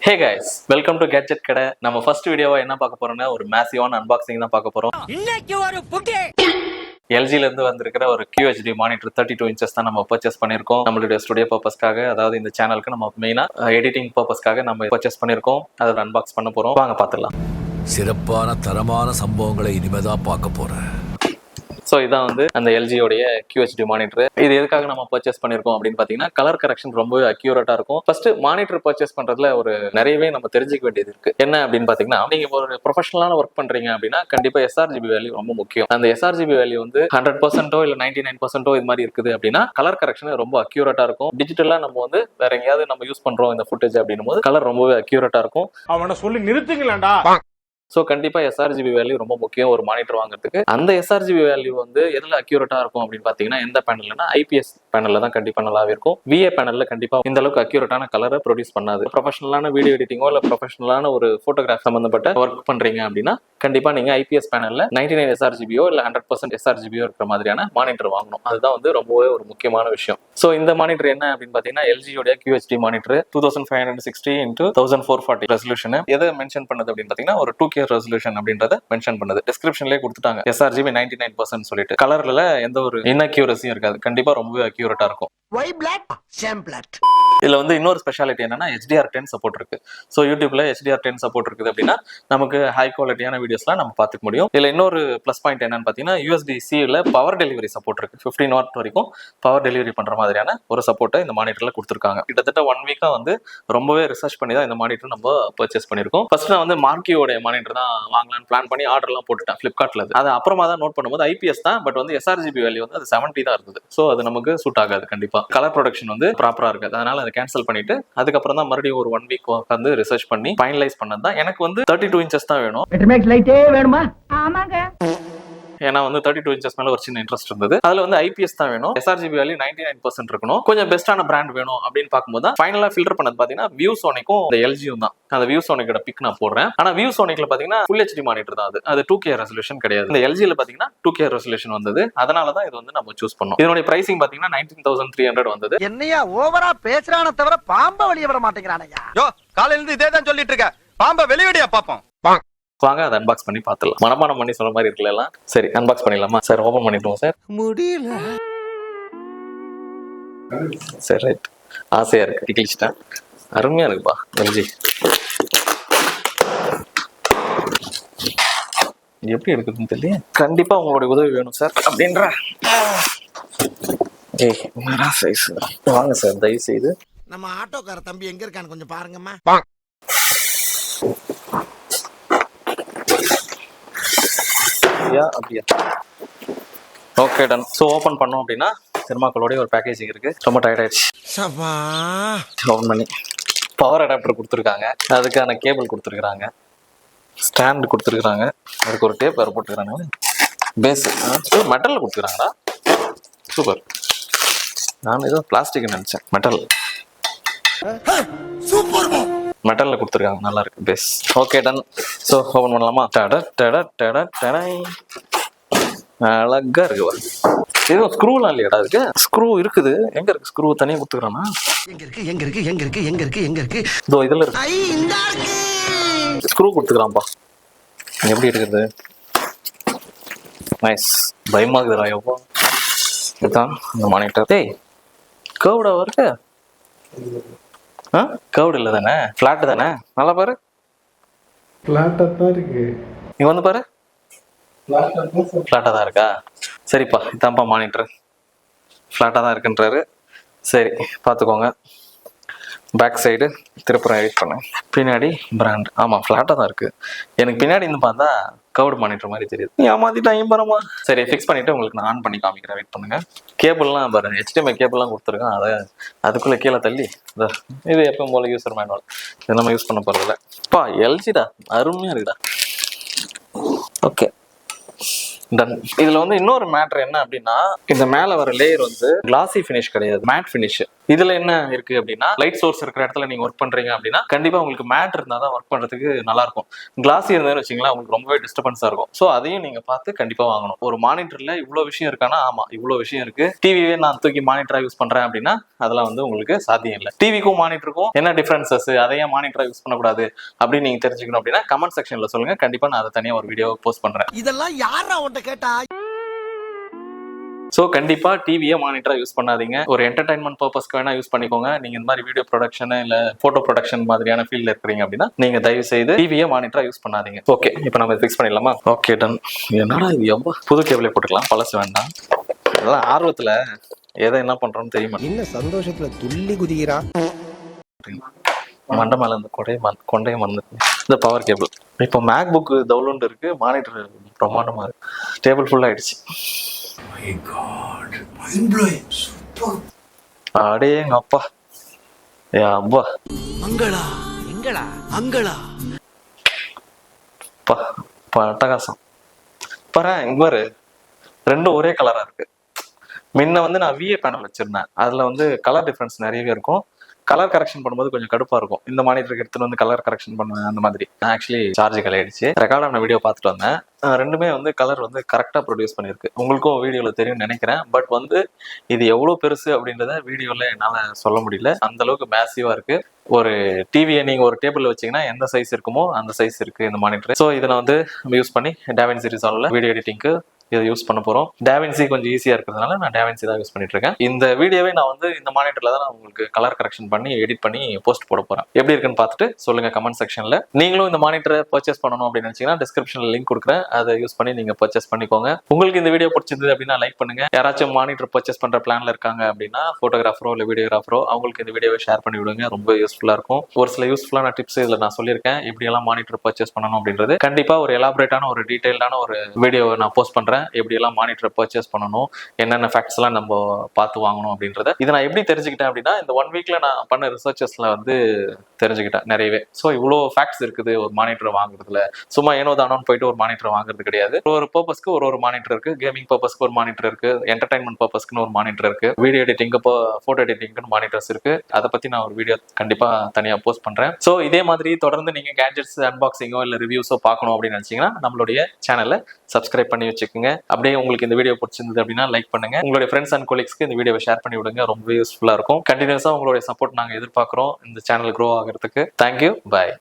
Hey guys, welcome to gadget கடை. நம்ம first வீடியோவா என்ன பார்க்க போறோம்னா ஒரு மேசிவான அன்பாக்சிங் தான் பார்க்க போறோம். இன்னைக்கு ஒரு புட்டி எல்ஜில இருந்து வந்திருக்கிற ஒரு QHD மானிட்டர் 32 இன்ச்சஸ் தான் நம்ம பர்ச்சேஸ் பண்ணிருக்கோம். நம்மளுடைய ஸ்டுடியோ பர்பஸ்க்காக, அதாவது இந்த சேனலுக்கு நம்ம மெயினா எடிட்டிங் பர்பஸ்க்காக நம்ம பர்ச்சேஸ் பண்ணிருக்கோம். அதை அன்பாக்ஸ் பண்ண போறோம். வாங்க பார்த்துடலாம். சிறப்பான தரமான சம்பவங்களை இனிமேதான் பார்க்க போறேன். ஸோ இதான் வந்து அந்த எல்ஜியோடைய QHD மானிட்டர். இது எதுக்காக நம்ம பர்ச்சேஸ் பண்ணிருக்கோம் அப்படின்னு பாத்தீங்கன்னா, கலர் கரெக்ஷன் ரொம்பவே அக்யூரேட்டா இருக்கும். ஃபர்ஸ்ட் மானிட்டர் பர்ச்சேஸ் பண்றதுல ஒரு நிறையவே நம்ம தெரிஞ்சுக்க வேண்டியது இருக்கு. என்ன அப்படின்னு பாத்தீங்கன்னா, நீங்க ஒரு ப்ரொஃபஷனலான ஒர்க் பண்றீங்க அப்படின்னா கண்டிப்பா SRGB வேல்யூ ரொம்ப முக்கியம். அந்த SRGB வேல்யூ வந்து 100% இல்ல 99% இது மாதிரி இருக்குது அப்படின்னா கலர் கரெக்ஷன் ரொம்ப அக்யூரேட்டா இருக்கும். டிஜிட்டலா நம்ம வந்து வேற எங்கேயாவது நம்ம யூஸ் பண்றோம் இந்த ஃபுட்டேஜ் அப்படின்னும் போது கலர் ரொம்பவே அக்யூரேட்டா இருக்கும். அவனை சொல்லி நிறுத்துங்களேன்டா. ஸோ கண்டிப்பா SRGB வேல்யூ ரொம்ப முக்கியம் ஒரு மானிட்டர் வாங்குறதுக்கு. அந்த SRGB வேல்யூ வந்து எதுல அக்யூரேட்டா இருக்கும் அப்படின்னு பாத்தீங்கன்னா, எந்த பேனல்னா IPS பேனல்ல தான் கண்டிப்பா நல்லாவே இருக்கும். VA பேனல்ல கண்டிப்பா இந்த அளவுக்கு அக்யூரேட்டான கலரை ப்ரொடியூஸ் பண்ணாது. ப்ரொஃபஷனலான வீடியோ எடிட்டிங்கோ இல்ல ப்ரொஃபஷனலான ஒரு போட்டோகிராஃப் சம்பந்தப்பட்ட ஒர்க் பண்றீங்க அப்படின்னா கண்டிப்பா நீங்க IPS பேனல்ல 99 SRGBயோ இல்ல 100% SRGBயோ இருக்கிற மாதிரியான மானிட்டர் வாங்கணும். அதுதான் வந்து ரொம்பவே ஒரு முக்கியமான விஷயம். ஸோ இந்த மானிட்டர் என்ன அப்படின்னு பாத்தீங்கன்னா, LGயோட QHD மானிட்டர் 2560x1440 ரெசல்யூஷன். எதை மென்ஷன் பண்ணது அப்படின்னு பாத்தீங்கன்னா, ஒரு 2K ரெசல்யூஷன் அப்படின்றத மென்ஷன் பண்ணுது. டிஸ்கிரிப்ஷன்லயே கொடுத்துட்டாங்க SRGB 99% சொல்லிட்டு. கலர்ல எந்த ஒரு இன்அக்யூரஸியும் இருக்காது. கண்டிப்பா ரொம்பவே அக்யூரேட்டா இருக்கும். இதுல வந்து இன்னொரு ஸ்பெஷாலிட்டி என்னன்னா, HDR10 சப்போர்ட் இருக்கு. ஸோ யூடியூப்ல HDR10 சப்போர்ட் இருக்குது அப்படின்னா நமக்கு ஹை குவாலிட்டியான வீடியோஸ்லாம் நம்ம பார்த்துக்க முடியும். இதுல இன்னொரு பிளஸ் பாயிண்ட் என்னன்னு பாத்தீங்கன்னா, USB-C பவர் டெலிவரி சப்போர்ட் இருக்கு. 15 வாட் வரைக்கும் பவர் டெலிவரி பண்ற மாதிரியான ஒரு சப்போர்ட்டை இந்த மானிட்டர்ல கொடுத்துருக்காங்க. கிட்டத்தட்ட 1 வீக்கா வந்து ரொம்பவே ரிசர்ச் பண்ணி தான் இந்த மானிட்டர் நம்ம பர்ச்சேஸ் பண்ணிருக்கோம். ஃபர்ஸ்ட் நான் வந்து மார்க்கியோட மானிட்டர் தான் வாங்கலாம்னு பிளான் பண்ணி ஆர்டர்லாம் போட்டுட்டேன் Flipkartல. அது அப்புறமா தான் நோட் பண்ணும்போது IPS தான், பட் வந்து SRGB வேல்யூ வந்து அது 70 தான் இருந்தது. ஸோ அது நமக்கு சூட் ஆகாது. கண்டிப்பா கலர் ப்ரொடக்ஷன் வந்து ப்ராப்பரா இருக்காது. அதனால அதை கேன்சல் பண்ணிட்டு அதுக்கப்புறம் தான் மறுபடியும் ஒரு 1 வீக் வந்து ரிசர்ச் பண்ணி ஃபைனலைஸ் பண்ணது தான். எனக்கு வந்து 32 இன்ச்சஸ் தான் வேணும். வேணுமா? ஆமாங்க. ஏன்னா வந்து 32 இன்ச்சஸ் மேல ஒரு சின்ன இன்ட்ரெஸ்ட் இருந்தது. அதுல வந்து IPS தான் வேணும். SRGB வேல்யூ 99% இருக்கணும். கொஞ்சம் பெஸ்டான பிராண்ட் வேணும் அப்படின்னு பார்க்கும்போது தான் ஃபைனலா ஃபில்டர் பண்ணது பாத்தீங்கன்னா ViewSonic-ம் இந்த LG-யும் தான். அந்த ViewSonic-ஓட பிக் நான் போடுறேன். ஆனா ViewSonic-ல பாத்தீங்கன்னா Full HD மானிட்டர் தான். அது 2K ரெசல்யூஷன் கிடையாது. இந்த LG-ல பாத்தீங்கன்னா 2K ரெசல்யூஷன் வந்தது. அதனால தான் இது வந்து நம்ம சூஸ் பண்ணோம். இதனுடைய பிரைசிங் பாத்தீங்கன்னா 19,300 வந்தது. என்னையா ஓவரா பேசுறானே தவிர பாம்ப வெளிய வர மாட்டேங்கிறானயா. யோ காலையில இருந்து இதே தான் சொல்லிட்டு இருக்க. பாம்ப வெளியடியா பாப்போம். வாங்க அதை அன்பாக்ஸ் பண்ணி பார்த்துடலாம். மனப்பாடம் பண்ணி சொல்ற மாதிரி இருக்குல்ல எல்லாம். சரி, அன்பாக்ஸ் பண்ணிடலாமா சார்? ஓபன் பண்ணிடுவோம் சார். முடியல. சரி, ரைட். ஆசையா இருக்கு, கிழிச்சிட்டேன். அருமையா இருக்குப்பா LG. எப்படி இருக்குதுன்னு தெரியல. கண்டிப்பா உங்களுடைய உதவி வேணும் சார் அப்படின்ற. சைஸ் வாங்க சார், தயவு செய்து. நம்ம ஆட்டோக்கார தம்பி எங்க இருக்கான்னு கொஞ்சம் பாருங்கம்மா. அப்படியா? Okay, done. ஸோ ஓப்பன் பண்ணோம் அப்படின்னா தெர்மாக்கோலோடைய ஒரு பேக்கேஜிங் இருக்கு. ரொம்ப டயர்ட் ஆயிடுச்சு. ஓப்பன் பண்ணி பவர் அடாப்டர் கொடுத்துருக்காங்க. அதுக்கான கேபிள் கொடுத்துருக்காங்க. ஸ்டாண்ட் கொடுத்துருக்காங்க. அதுக்கு ஒரு டேப் வேறு போட்டுக்கிறாங்க. பேஸ் மெட்டலில் கொடுத்துருக்காங்களா? சூப்பர். நான் ஏதோ பிளாஸ்டிக் நினைச்சேன். மெட்டல்ல கொடுத்துருக்காங்க. நல்லா இருக்கு base. Okay, done. So open பண்ணலாமா? அழகா இருக்கு. எதுவும் ஸ்க்ரூலாம் இல்லையாடா? இருக்கு ஸ்க்ரூ இருக்குது. எங்க இருக்கு ஸ்க்ரூ? தனியாக கொடுத்துக்கிறானா? இதோ இதுல இருக்கு. ஸ்க்ரூ கொடுத்துக்கிறான்ப்பா. எப்படி இருக்குது? நைஸ். பயமாகுதுடா எவ்வளோ. இதுதான் இந்த மானிட்டர். டேய், கர்வ்டா இருக்கு. கர்வ்டு இல்லை தானே? ஃபிளாட் தானே? நல்லா பாரு. ஃபிளாட்டா தான் இருக்கு. நீ வந்து பாரு. ஃபிளாட்டா தான் இருக்கா? சரிப்பா, இதான்ப்பா மானிட்டர். ஃபிளாட்டா தான் இருக்குன்றாரு. சரி, பார்த்துக்கோங்க. பேக் சைடு திருப்புறம் எடிட் பண்ணேன். பின்னாடி பிராண்ட். ஆமா, ஃபிளாட்டா தான் இருக்கு. எனக்கு பின்னாடி இருந்து பார்த்தா கர்வ்டு மானிட்டர் மாதிரி தெரியுது. ஏமாத்திட்டாங்க பரமா. சரி, ஃபிக்ஸ் பண்ணிட்டு உங்களுக்கு நான் ஆன் பண்ணி காமிக்கிறேன். வெயிட் பண்ணுங்க. கேபிள்லாம் பாருங்க, HDMI கேபிள்லாம் கொடுத்துருக்கேன். அதை அதுக்குள்ள கீழே தள்ளி இது எப்பவும் போல யூசர் மேனுவல். இது நம்ம யூஸ் பண்ண போறதில்ல. பா LGடா, அருமையா இருக்குடா. Okay, done. இதுல வந்து இன்னொரு மேட்டர் என்ன அப்படின்னா, இந்த மேல வர லேயர் வந்து கிளாசி ஃபினிஷ் கிடையாது, மேட் ஃபினிஷ். இதுல என்ன இருக்கு அப்படின்னா லைட் சோர்ஸ் இருக்கிற இடத்துல நீங்க ஒர்க் பண்றீங்க அப்படின்னா கண்டிப்பா உங்களுக்கு மேட் இருந்தா தான் ஒர்க் பண்றதுக்கு நல்லா இருக்கும். கிளாஸி இருந்தாலும் வச்சுங்களேன் உங்களுக்கு ரொம்பவே டிஸ்டர்பன்ஸா இருக்கும். ஸோ அதையும் நீங்க பார்த்து கண்டிப்பா வாங்கணும். ஒரு மானிட்டர்ல இவ்வளவு விஷயம் இருக்கானா, ஆமா இவ்வளவு விஷயம் இருக்கு. டிவியே நான் தூக்கி மானிட்டரா யூஸ் பண்றேன் அப்படின்னா அதெல்லாம் வந்து உங்களுக்கு சாத்தியம் இல்லை. டிவிக்கும் மானிட்டருக்கும் என்ன டிஃபரன்சஸ், அதையே மானிட்டரா யூஸ் பண்ணக்கூடாது அப்படின்னு நீங்க தெரிஞ்சுக்கணும் அப்படின்னா கமெண்ட் செக்ஷன்ல சொல்லுங்க. கண்டிப்பா நான் அதை தனியா ஒரு வீடியோ போஸ்ட் பண்றேன். இதெல்லாம் யாரா உன்கிட்ட கேட்டா? ஸோ கண்டிப்பா டிவியை மானிட்டரா யூஸ் பண்ணாதீங்க. ஒரு என்டர்டைன்மெண்ட் பர்பஸ்க்கு வேணா யூஸ் பண்ணிக்கோங்க. நீங்க இந்த மாதிரி வீடியோ ப்ரொடக்ஷன் இல்ல போட்டோ ப்ரொடக்ஷன் மாதிரியான ஃபீல்ட்ல இருக்கிறீங்க அப்படின்னா நீங்க தயவு செய்து டிவியை மானிட்டரா யூஸ் பண்ணாதீங்க. ஓகே, இப்போ நம்ம ஃபிக்ஸ் பண்ணிடலாமா? Okay, done. என்னடா இது எவ்வளோ புது கேபிளே போட்டுக்கலாம், பழசு வேண்டாம். அதெல்லாம் ஆர்வத்துல எதை என்ன பண்றோம்னு தெரியுமா? என்ன சந்தோஷத்துல துள்ளி குதிக்கிறான். மண்டை மேல இருந்து கொண்டையை மறந்துட்டு இந்த பவர் கேபிள். இப்போ மேக் புக் டவுன்லோட் இருக்கு, மானிட்டர் பிரம்மாண்டமா இருக்கு. டேபிள் ஃபுல் ஆயிடுச்சு. அடே எங்க அப்பா, ஏ அப்பா, மங்களா எங்களா அங்களா அட்டகாசம். பாரு இங்க பாரு, ரெண்டும் ஒரே கலரா இருக்கு. முன்ன வந்து நான் விஏ பேனல் வச்சிருந்தேன், அதுல வந்து கலர் டிஃபரன்ஸ் நிறையவே இருக்கும். கலர் கரெக்ஷன் பண்ணும்போது கொஞ்சம் கடுப்பா இருக்கும். இந்த மானிட்டருக்கு எடுத்துட்டு வந்து கலர் கரெக்ஷன் பண்ணுவேன் அந்த மாதிரி. ஆக்சுவலி சார்ஜ் கலையாயிடுச்சு. ரெக்கார்டான வீடியோ பார்த்துட்டு வந்தேன். ரெண்டுமே வந்து கலர் வந்து கரெக்டா ப்ரொடியூஸ் பண்ணிருக்கு. உங்களுக்கும் வீடியோல தெரியும் நினைக்கிறேன். பட் வந்து இது எவ்வளவு பெருசு அப்படின்றத வீடியோல என்னால சொல்ல முடியல. அந்த அளவுக்கு மேசிவா இருக்கு. ஒரு டிவியை நீங்க ஒரு டேபிள்ல வச்சீங்கன்னா எந்த சைஸ் இருக்குமோ அந்த சைஸ் இருக்கு இந்த மானிட்டர். ஸோ இதை வந்து யூஸ் பண்ணி DaVinci Resolveல வீடியோ எடிட்டிங்க்கு இதை யூஸ் பண்ண போறோம். DaVinci கொஞ்சம் ஈஸியா இருக்கிறதுனால நான் DaVinci தான் யூஸ் பண்ணிட்டு இருக்கேன். இந்த வீடியோவை நான் வந்து இந்த மானிட்டர்ல தான் நான் உங்களுக்கு கலர் கரெக்ஷன் பண்ணி எடிட் பண்ணி போஸ்ட் போட போறேன். எப்படி இருக்குன்னு பார்த்துட்டு சொல்லுங்க கமெண்ட் செக்ஷன்ல. நீங்களும் இந்த மானிட்டரை பர்ச்சேஸ் பண்ணணும் அப்படின்னு நினைச்சீங்கன்னா டிஸ்கிரிப்ஷன்ல லிங்க் கொடுக்குறேன், அதை யூஸ் பண்ணி நீங்க பர்ச்சேஸ் பண்ணிக்கோங்க. உங்களுக்கு இந்த வீடியோ பிடிச்சிருந்தது அப்படின்னா லைக் பண்ணுங்க. யாராச்சும் மானிட்டர் பர்ச்சேஸ் பண்ற பிளான்ல இருக்காங்க அப்படின்னா போட்டோகிராஃபரோ இல்ல வீடியோகிராஃபரோ அவங்களுக்கு இந்த வீடியோவை ஷேர் பண்ணி விடுங்க. ரொம்ப யூஸ்ஃபுல்லா இருக்கும். ஒரு சில யூஸ்ஃபுல்லான டிப்ஸ் இதுல நான் சொல்லியிருக்கேன், எப்படி எல்லாம் மானிட்டர் பர்ச்சேஸ் பண்ணணும் அப்படின்றது. கண்டிப்பா ஒரு எலாபரேட்டான ஒரு டீடைல்டான ஒரு வீடியோவை நான் போஸ்ட் பண்றேன். எப்படி எல்லாம் மானிட்டர் பர்ச்சேஸ் பண்ணணும், என்னென்ன ஃபேக்ட்ஸ் எல்லாம் நம்ம பார்த்து வாங்கணும் அப்படின்றத. இதை நான் எப்படி தெரிஞ்சுக்கிட்டேன் அப்படின்னா இந்த 1 வீக்ல நான் பண்ண ரிசர்ச்சஸ்ல வந்து தெரிஞ்சுக்கிட்டேன் நிறையவே. ஸோ இவ்வளோ ஃபேக்ட்ஸ் இருக்குது ஒரு மானிட்டர் வாங்குறதுல. சும்மா ஏனோ தானோன்னு போயிட்டு ஒரு மானிட்டர் வாங்குறது கிடையாது. ஒரு பர்பஸ்க்கு ஒரு மானிட்டர் இருக்கு. கேமிங் பர்பஸ்க்கு ஒரு மானிட்டர் இருக்கு, என்டர்டைன்மெண்ட் பர்பஸ்க்குன்னு ஒரு மானிட்டர் இருக்கு, வீடியோ எடிட்டிங்கு போட்டோ எடிட்டிங்னு மானிட்டர்ஸ் இருக்கு. அதை பத்தி நான் ஒரு வீடியோ கண்டிப்பா தனியா போஸ்ட் பண்றேன். ஸோ இதே மாதிரி தொடர்ந்து நீங்க கேட்ஜெட்ஸ் அன்பாக்சிங்கோ இல்ல ரிவ்யூஸோ பார்க்கணும் அப்படின்னு நினைச்சீங்கன்னா நம்மளுடைய சேனலை சப்ஸ்கிரைப் பண்ணி வச்சுக்கோங்க. அப்படியே உங்களுக்கு இந்த வீடியோ பிடிச்சிருந்தது அப்படின்னா லைக் பண்ணுங்க. உங்களுடைய ஃப்ரெண்ட்ஸ் அண்ட் கொலீக்ஸ்க்கு இந்த வீடியோவை ஷேர் பண்ணி விடுங்க. ரொம்ப யூஸ்ஃபுல்லா இருக்கும். கண்டினியூஸா உங்களுடைய சப்போர்ட் நாங்க எதிர்பார்க்கிறோம் இந்த சேனல் க்ரோ ஆகிறதுக்கு. தேங்க்யூ, பாய்.